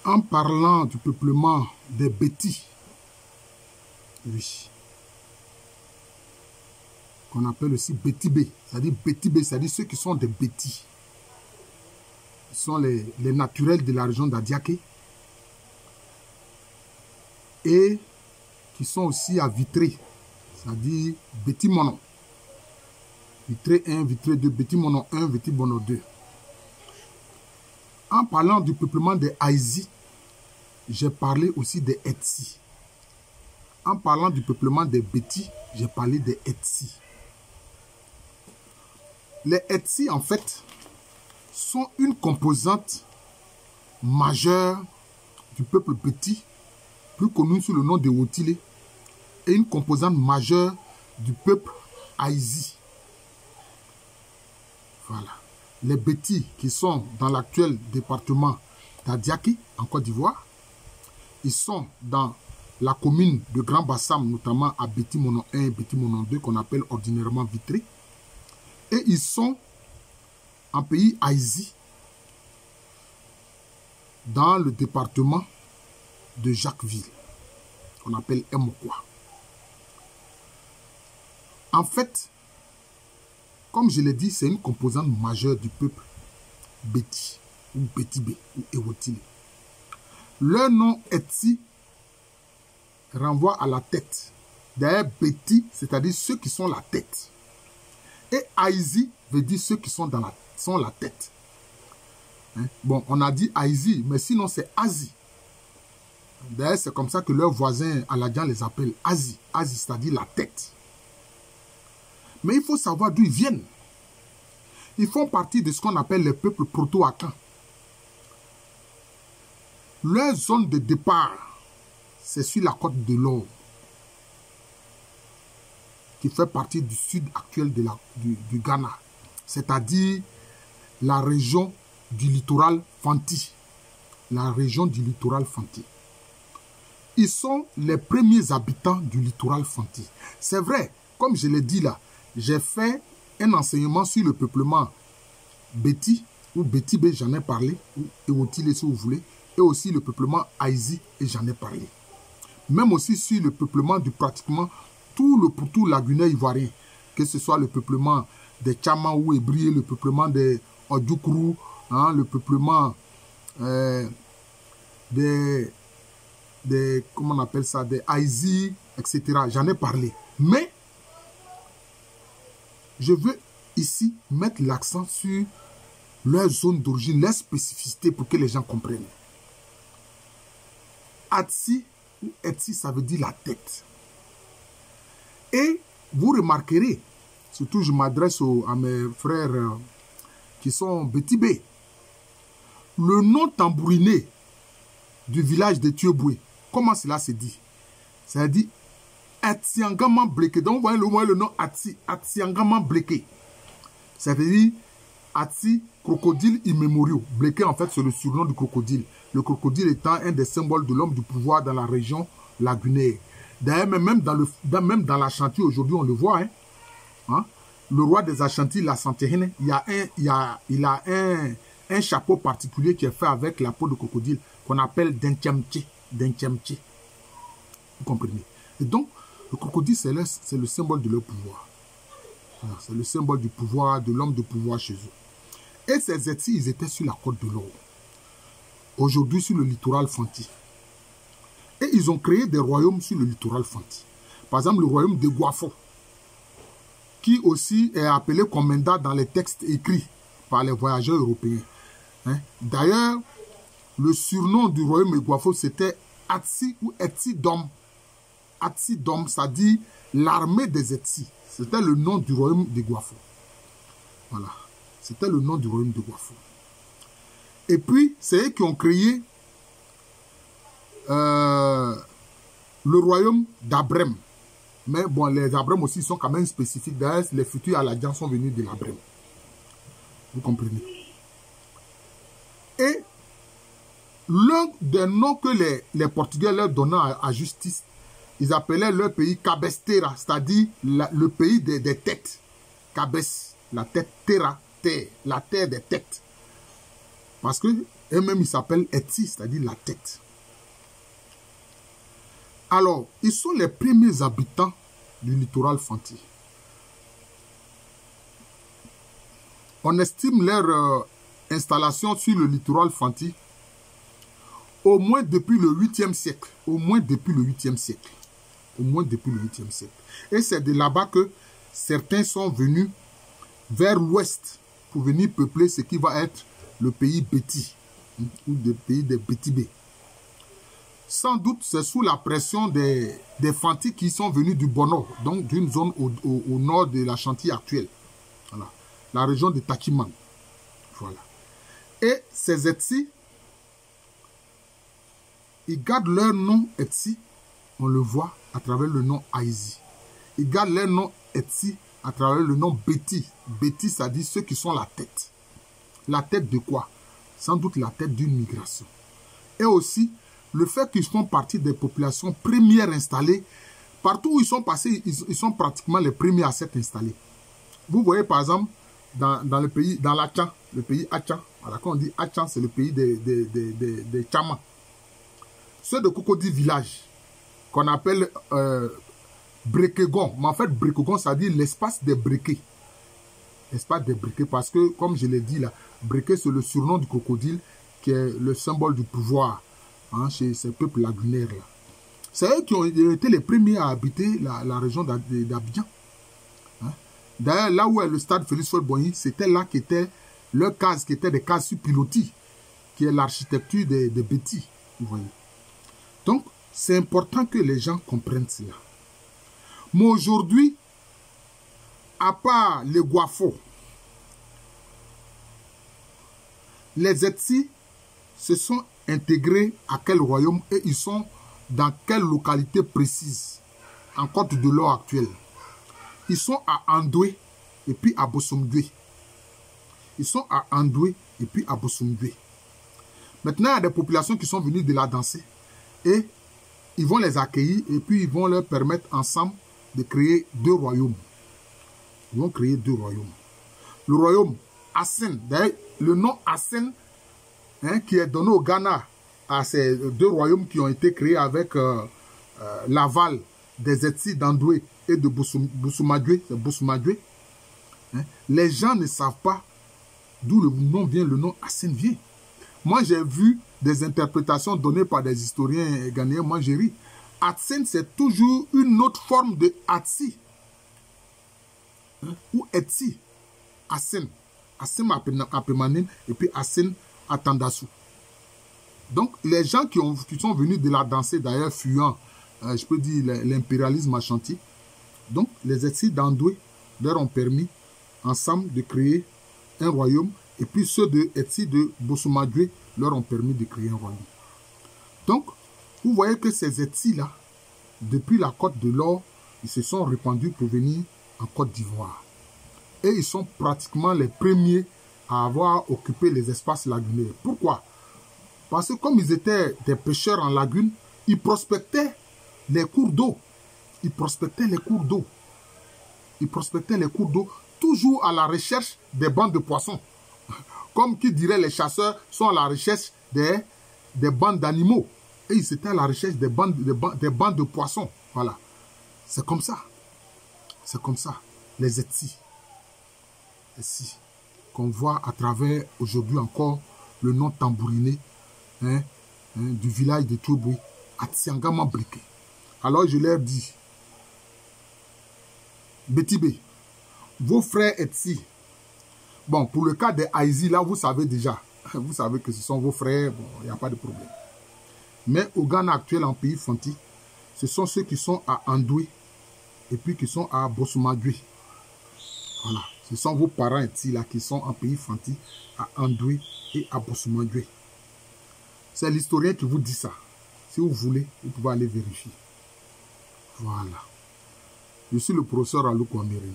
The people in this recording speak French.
En parlant du peuplement des Bétis, oui, qu'on appelle aussi Bétibé, c'est-à-dire Bétibé, c'est-à-dire ceux qui sont des Bétis. Ils sont les naturels de la région d'Adiaké et qui sont aussi à Vitré, c'est-à-dire Bétimonon. Vitré 1, Vitré 2, Bétimonon 1, Bétimonon 2. En parlant du peuplement des Haïzi, j'ai parlé aussi des Etsi. En parlant du peuplement des Bétis, j'ai parlé des Etsi. Les Etsi, en fait, sont une composante majeure du peuple Béti, plus connu sous le nom de Wotile, et une composante majeure du peuple Haïzi. Voilà. Les Bétis qui sont dans l'actuel département d'Adiaké, en Côte d'Ivoire, ils sont dans la commune de Grand Bassam, notamment à Bétimonon 1 et Bétimonon 2, qu'on appelle ordinairement Vitré. Et ils sont en pays Haïzi, dans le département de Jacquesville, qu'on appelle Emokwa. En fait, comme je l'ai dit, c'est une composante majeure du peuple Béti, ou Bétibé, ou Ewotile. Leur nom Etsi renvoie à la tête. D'ailleurs, Béti, c'est-à-dire ceux qui sont la tête. Et Haïzi veut dire ceux qui sont sont la tête. Hein? Bon, on a dit Haïzi, mais sinon c'est Azi. D'ailleurs, c'est comme ça que leurs voisins aladjians les appellent Azi. Azi, c'est-à-dire la tête. Mais il faut savoir d'où ils viennent. Ils font partie de ce qu'on appelle les peuples proto-akans. Leur zone de départ, c'est sur la côte de l'Or, qui fait partie du sud actuel du Ghana, c'est-à-dire la région du littoral Fanti. La région du littoral Fanti. Ils sont les premiers habitants du littoral Fanti. C'est vrai, comme je l'ai dit là, j'ai fait un enseignement sur le peuplement Béti, ou Bétibé, j'en ai parlé, ou Ewotile si vous voulez, et aussi le peuplement Haïzi, et j'en ai parlé. Même aussi sur le peuplement du pratiquement tout lagunais ivoirien, que ce soit le peuplement des Tchama ou Ébrié, le peuplement des Odjoukru, hein, le peuplement des comment on appelle ça, des Haïzi, etc. J'en ai parlé. Mais je veux ici mettre l'accent sur leur zone d'origine, leur spécificité pour que les gens comprennent. Atsi ou Etsi, ça veut dire la tête. Et vous remarquerez, surtout je m'adresse à mes frères qui sont Bétibé, le nom tambouriné du village de Thioboué, comment cela se dit? Ça dit Atiangaman Bleke. Donc vous voyez le nom Ati, Atiangaman Bleke. Ça veut dire Ati, crocodile immémorial. Bleke, en fait, c'est le surnom du crocodile. Le crocodile étant un des symboles de l'homme du pouvoir dans la région lagunaire. D'ailleurs, même dans l'Ashanti, aujourd'hui, on le voit. Hein? Le roi des Ashanti, la Santehene, il a un chapeau particulier qui est fait avec la peau de crocodile qu'on appelle Dentchemche. Vous comprenez? Et donc, le crocodile, c'est le symbole de leur pouvoir. Voilà, c'est le symbole du pouvoir, de l'homme de pouvoir chez eux. Et ces Etsi, ils étaient sur la côte de l'Or. Aujourd'hui, sur le littoral Fanti. Et ils ont créé des royaumes sur le littoral Fanti. Par exemple, le royaume de Guafo, qui aussi est appelé Komenda dans les textes écrits par les voyageurs européens. Hein? D'ailleurs, le surnom du royaume de Guafo, c'était Atsi ou Etsi Dom. Atsi Dom, ça dit l'armée des Etsi. C'était le nom du royaume de Guafo. Voilà. C'était le nom du royaume de Guafo. Et puis, c'est eux qui ont créé le royaume d'Abrem. Mais bon, les Abrem aussi sont quand même spécifiques. D'ailleurs, les futurs Aladjians sont venus de l'Abrem. Vous comprenez? Et l'un des noms que les Portugais leur donnaient à justice, ils appelaient leur pays Cabestera, c'est-à-dire le pays des têtes. Cabes, la tête, terra, terre, la terre des têtes. Parce que Et même ils s'appellent Etsi, c'est-à-dire la tête. Alors, ils sont les premiers habitants du littoral Fanti. On estime leur installation sur le littoral Fanti au moins depuis le 8e siècle. Au moins depuis le 8e siècle. Au moins depuis le 8e siècle. Et c'est de là-bas que certains sont venus vers l'ouest pour venir peupler ce qui va être le pays Béti, ou le pays des Bétibés. Sans doute, c'est sous la pression des Fanti qui sont venus du Bono, donc d'une zone au nord de la Chantilly actuelle. Voilà. La région de Takiman. Voilà. Et ces Etsi, ils gardent leur nom Etsi, on le voit à travers le nom Aizi. Ils gardent leur nom Etsi à travers le nom Béti. Béti, ça dit ceux qui sont la tête. La tête de quoi? Sans doute la tête d'une migration. Et aussi, le fait qu'ils font partie des populations premières installées, partout où ils sont passés, ils sont pratiquement les premiers à s'être installés. Vous voyez par exemple, dans le pays, dans l'Achan, le pays Achan, voilà, quand on dit Achan, c'est le pays des Tchamas. Ceux de Cocody Village, qu'on appelle Brekegon. Mais en fait, Brekegon, ça dit l'espace des Brequets. L'espace des Brequets, parce que, comme je l'ai dit là, Brequet, c'est le surnom du crocodile, qui est le symbole du pouvoir chez ces peuples lagunaires là. C'est eux qui ont été les premiers à habiter la région d'Abidjan. D'ailleurs, là où est le stade Félix Houphouët-Boigny, c'était là qu'étaient leurs cases, qui étaient des cases sur pilotis, qui est l'architecture des Bétis, vous voyez. Donc, c'est important que les gens comprennent cela. Mais aujourd'hui, à part les Guafo, les Etsi se sont intégrés à quel royaume et ils sont dans quelle localité précise en Côte de l'Or actuelle. Ils sont à Andoué et puis à Bossomdoué. Ils sont à Andoué et puis à Bossomdoué. Maintenant, il y a des populations qui sont venues de la danser et ils vont les accueillir et puis ils vont leur permettre ensemble de créer 2 royaumes. Ils vont créer 2 royaumes. Le royaume Assen, d'ailleurs, le nom Assen, qui est donné au Ghana à ces 2 royaumes qui ont été créés avec l'aval des Etsi d'Andoué et de Boussomadoué, c'est Boussomadoué. Les gens ne savent pas d'où le nom vient, le nom Assen vient. Moi, j'ai vu des interprétations données par des historiens ghanéens, moi j'ai ri. Assen, c'est toujours une autre forme de Atsi. Ou Etsi. Assen. Assen Apemanin et puis Assen Atandassou. Donc, les gens qui sont venus de la danser, d'ailleurs, fuyant, je peux dire, l'impérialisme à Chantilly. Donc, les Etsi d'Andoué leur ont permis, ensemble, de créer un royaume. Et puis, ceux de Etsi de Boussomadoué leur ont permis de créer un royaume. Donc, vous voyez que ces Etsi-là, depuis la Côte de l'Or, ils se sont répandus pour venir en Côte d'Ivoire. Et ils sont pratiquement les premiers à avoir occupé les espaces lagunaires. Pourquoi? Parce que comme ils étaient des pêcheurs en lagune, ils prospectaient les cours d'eau. Ils prospectaient les cours d'eau. Ils prospectaient les cours d'eau, toujours à la recherche des bandes de poissons. Comme qui dirait les chasseurs sont à la recherche des bandes d'animaux. Et ils étaient à la recherche des bandes de poissons. Voilà. C'est comme ça. C'est comme ça. Les Etsi. Etsi. Qu'on voit à travers aujourd'hui encore le nom tambouriné du village de Tchoboui, à Tsiangama Briquet. Alors je leur dis, Bétibé, vos frères Etsi, bon, pour le cas des Aizi, là, vous savez déjà, vous savez que ce sont vos frères, bon, il n'y a pas de problème. Mais au Ghana actuel, en pays Fanti, ce sont ceux qui sont à Andoué et puis qui sont à Boussomadoué. Voilà, ce sont vos parents Etsi, là, qui sont en pays Fanti, à Andoué et à Boussomadoué. C'est l'historien qui vous dit ça. Si vous voulez, vous pouvez aller vérifier. Voilà. Je suis le professeur Aloukou Amérini.